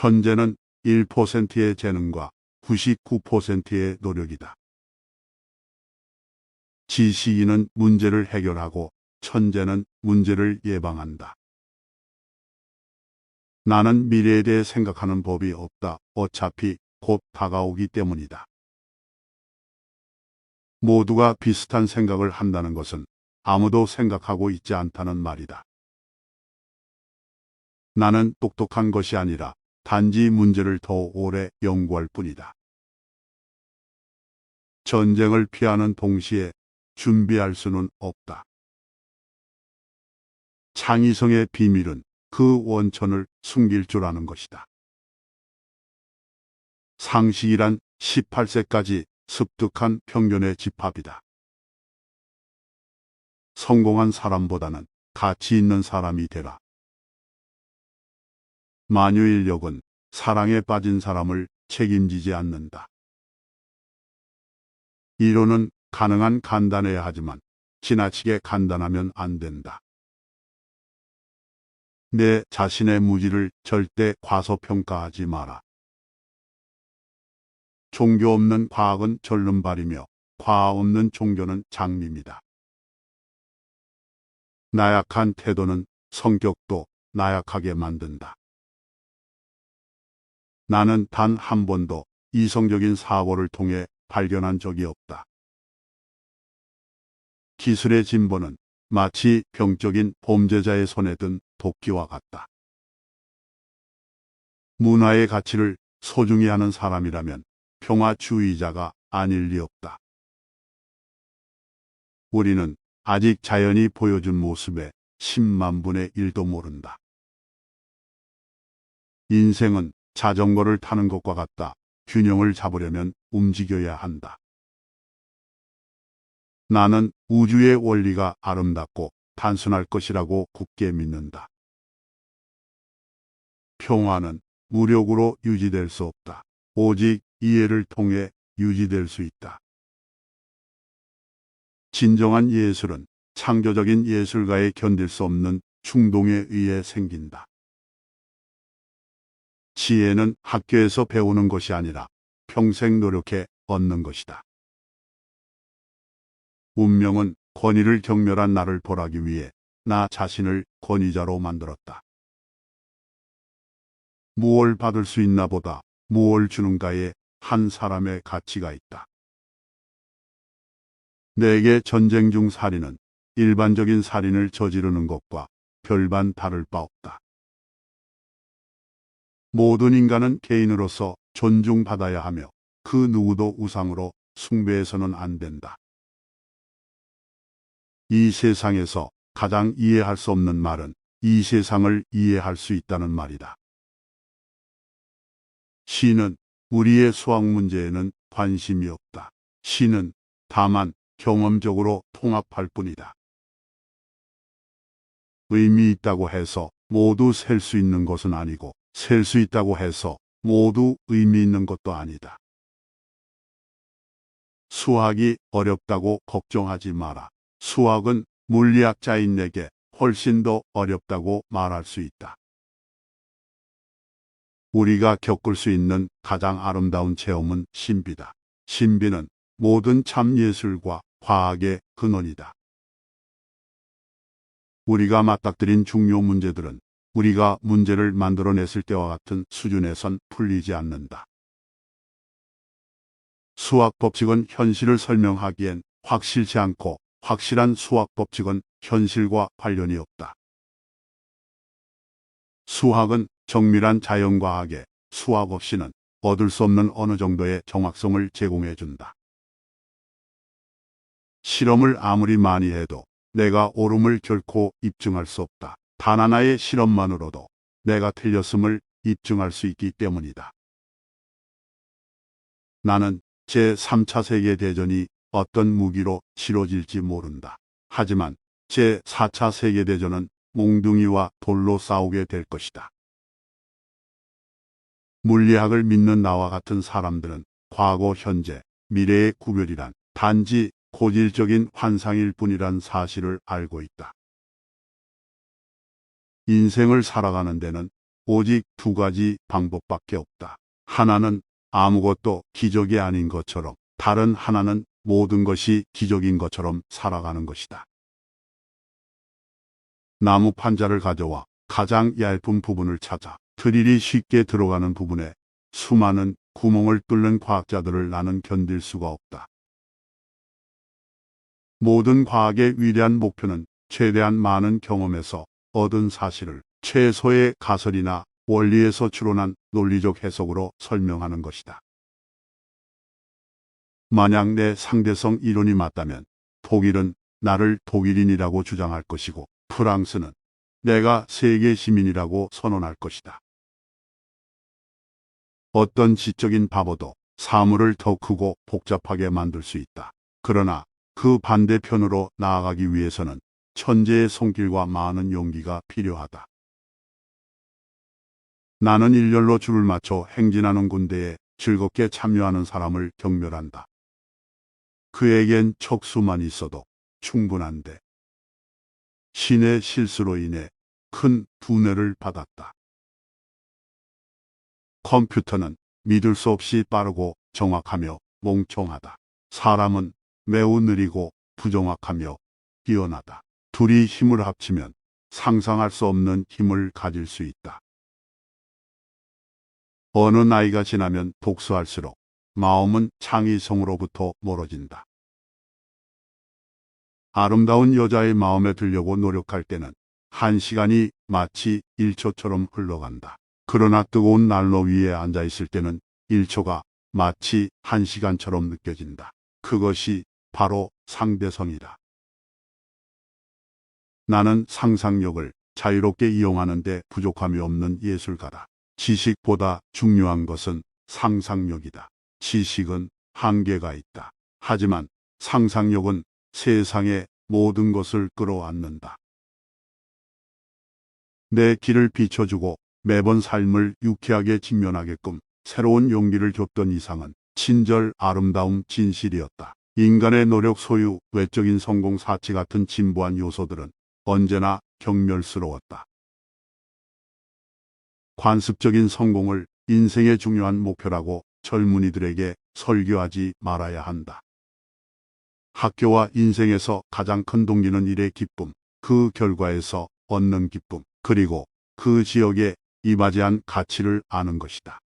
천재는 1%의 재능과 99%의 노력이다. 지식인은 문제를 해결하고 천재는 문제를 예방한다. 나는 미래에 대해 생각하는 법이 없다. 어차피 곧 다가오기 때문이다. 모두가 비슷한 생각을 한다는 것은 아무도 생각하고 있지 않다는 말이다. 나는 똑똑한 것이 아니라 단지 문제를 더 오래 연구할 뿐이다. 전쟁을 피하는 동시에 준비할 수는 없다. 창의성의 비밀은 그 원천을 숨길 줄 아는 것이다. 상식이란 18세까지 습득한 편견의 집합이다. 성공한 사람보다는 가치 있는 사람이 되라. 만유인력은 사랑에 빠진 사람을 책임지지 않는다. 이론은 가능한 간단해야 하지만 지나치게 간단하면 안 된다. 내 자신의 무지를 절대 과소평가하지 마라. 종교 없는 과학은 절름발이며 과학 없는 종교는 장미입니다. 나약한 태도는 성격도 나약하게 만든다. 나는 단 한 번도 이성적인 사고를 통해 발견한 적이 없다. 기술의 진보는 마치 병적인 범죄자의 손에 든 도끼와 같다. 문화의 가치를 소중히 하는 사람이라면 평화주의자가 아닐 리 없다. 우리는 아직 자연이 보여준 모습의 10만 분의 1도 모른다. 인생은 자전거를 타는 것과 같다. 균형을 잡으려면 움직여야 한다. 나는 우주의 원리가 아름답고 단순할 것이라고 굳게 믿는다. 평화는 무력으로 유지될 수 없다. 오직 이해를 통해 유지될 수 있다. 진정한 예술은 창조적인 예술가에 견딜 수 없는 충동에 의해 생긴다. 지혜는 학교에서 배우는 것이 아니라 평생 노력해 얻는 것이다. 운명은 권위를 경멸한 나를 벌하기 위해 나 자신을 권위자로 만들었다. 무엇을 받을 수 있나 보다 무엇을 주는가에 한 사람의 가치가 있다. 내게 전쟁 중 살인은 일반적인 살인을 저지르는 것과 별반 다를 바 없다. 모든 인간은 개인으로서 존중받아야 하며 그 누구도 우상으로 숭배해서는 안 된다. 이 세상에서 가장 이해할 수 없는 말은 이 세상을 이해할 수 있다는 말이다. 신은 우리의 수학 문제에는 관심이 없다. 신은 다만 경험적으로 통합할 뿐이다. 의미 있다고 해서 모두 셀 수 있는 것은 아니고 셀 수 있다고 해서 모두 의미 있는 것도 아니다. 수학이 어렵다고 걱정하지 마라. 수학은 물리학자인 내게 훨씬 더 어렵다고 말할 수 있다. 우리가 겪을 수 있는 가장 아름다운 체험은 신비다. 신비는 모든 참 예술과 과학의 근원이다. 우리가 맞닥뜨린 중요 문제들은 우리가 문제를 만들어냈을 때와 같은 수준에선 풀리지 않는다. 수학 법칙은 현실을 설명하기엔 확실치 않고 확실한 수학 법칙은 현실과 관련이 없다. 수학은 정밀한 자연과학에 수학 없이는 얻을 수 없는 어느 정도의 정확성을 제공해 준다. 실험을 아무리 많이 해도 내가 옳음을 결코 입증할 수 없다. 단 하나의 실험만으로도 내가 틀렸음을 입증할 수 있기 때문이다. 나는 제3차 세계대전이 어떤 무기로 치러질지 모른다. 하지만 제4차 세계대전은 몽둥이와 돌로 싸우게 될 것이다. 물리학을 믿는 나와 같은 사람들은 과거, 현재, 미래의 구별이란 단지 고질적인 환상일 뿐이란 사실을 알고 있다. 인생을 살아가는 데는 오직 두 가지 방법밖에 없다. 하나는 아무것도 기적이 아닌 것처럼, 다른 하나는 모든 것이 기적인 것처럼 살아가는 것이다. 나무 판자를 가져와 가장 얇은 부분을 찾아 드릴이 쉽게 들어가는 부분에 수많은 구멍을 뚫는 과학자들을 나는 견딜 수가 없다. 모든 과학의 위대한 목표는 최대한 많은 경험에서 얻은 사실을 최소의 가설이나 원리에서 추론한 논리적 해석으로 설명하는 것이다. 만약 내 상대성 이론이 맞다면 독일은 나를 독일인이라고 주장할 것이고 프랑스는 내가 세계 시민이라고 선언할 것이다. 어떤 지적인 바보도 사물을 더 크고 복잡하게 만들 수 있다. 그러나 그 반대편으로 나아가기 위해서는 천재의 손길과 많은 용기가 필요하다. 나는 일렬로 줄을 맞춰 행진하는 군대에 즐겁게 참여하는 사람을 경멸한다. 그에겐 척수만 있어도 충분한데 신의 실수로 인해 큰 분해를 받았다. 컴퓨터는 믿을 수 없이 빠르고 정확하며 멍청하다. 사람은 매우 느리고 부정확하며 뛰어나다. 둘이 힘을 합치면 상상할 수 없는 힘을 가질 수 있다. 어느 나이가 지나면 독수할수록 마음은 창의성으로부터 멀어진다. 아름다운 여자의 마음에 들려고 노력할 때는 1시간이 마치 1초처럼 흘러간다. 그러나 뜨거운 난로 위에 앉아 있을 때는 1초가 마치 1시간처럼 느껴진다. 그것이 바로 상대성이다. 나는 상상력을 자유롭게 이용하는 데 부족함이 없는 예술가다. 지식보다 중요한 것은 상상력이다. 지식은 한계가 있다. 하지만 상상력은 세상의 모든 것을 끌어안는다. 내 길을 비춰주고 매번 삶을 유쾌하게 직면하게끔 새로운 용기를 줬던 이상은 친절, 아름다움, 진실이었다. 인간의 노력, 소유, 외적인 성공, 사치 같은 진부한 요소들은 언제나 경멸스러웠다. 관습적인 성공을 인생의 중요한 목표라고 젊은이들에게 설교하지 말아야 한다. 학교와 인생에서 가장 큰 동기는 일의 기쁨, 그 결과에서 얻는 기쁨, 그리고 그 지역에 이바지한 가치를 아는 것이다.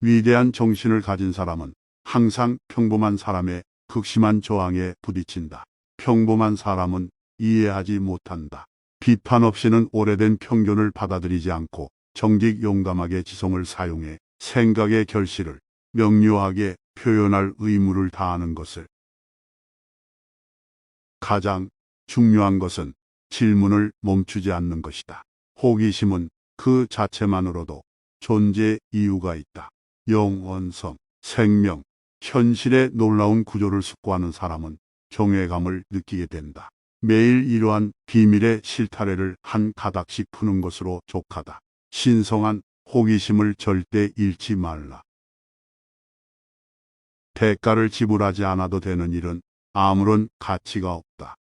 위대한 정신을 가진 사람은 항상 평범한 사람의 극심한 저항에 부딪힌다. 평범한 사람은 이해하지 못한다. 비판 없이는 오래된 편견을 받아들이지 않고 정직 용감하게 지성을 사용해 생각의 결실을 명료하게 표현할 의무를 다하는 것을. 가장 중요한 것은 질문을 멈추지 않는 것이다. 호기심은 그 자체만으로도 존재 이유가 있다. 영원성, 생명, 현실의 놀라운 구조를 숙고하는 사람은 경외감을 느끼게 된다. 매일 이러한 비밀의 실타래를 한 가닥씩 푸는 것으로 족하다. 신성한 호기심을 절대 잃지 말라. 대가를 지불하지 않아도 되는 일은 아무런 가치가 없다.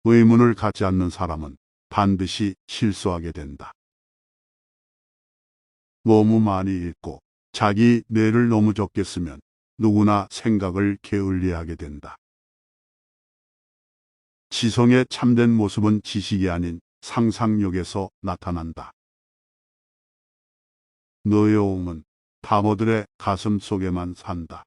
의문을 갖지 않는 사람은 반드시 실수하게 된다. 너무 많이 읽고 자기 뇌를 너무 적게 쓰면 누구나 생각을 게을리하게 된다. 지성의 참된 모습은 지식이 아닌 상상력에서 나타난다. 노여움은 바보들의 가슴 속에만 산다.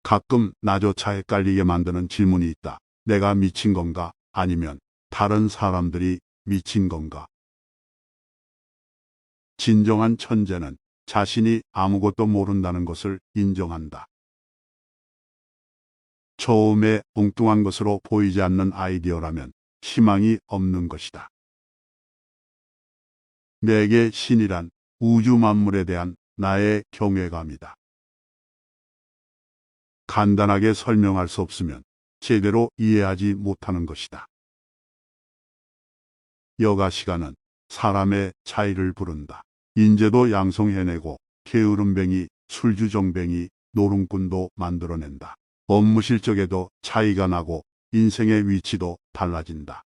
가끔 나조차 헷갈리게 만드는 질문이 있다. 내가 미친 건가? 아니면 다른 사람들이 미친 건가? 진정한 천재는 자신이 아무것도 모른다는 것을 인정한다. 처음에 엉뚱한 것으로 보이지 않는 아이디어라면 희망이 없는 것이다. 내게 신이란 우주 만물에 대한 나의 경외감이다. 간단하게 설명할 수 없으면 제대로 이해하지 못하는 것이다. 여가 시간은 사람의 차이를 부른다. 인재도 양성해내고 게으름뱅이, 술주정뱅이, 노름꾼도 만들어낸다. 업무 실적에도 차이가 나고 인생의 위치도 달라진다.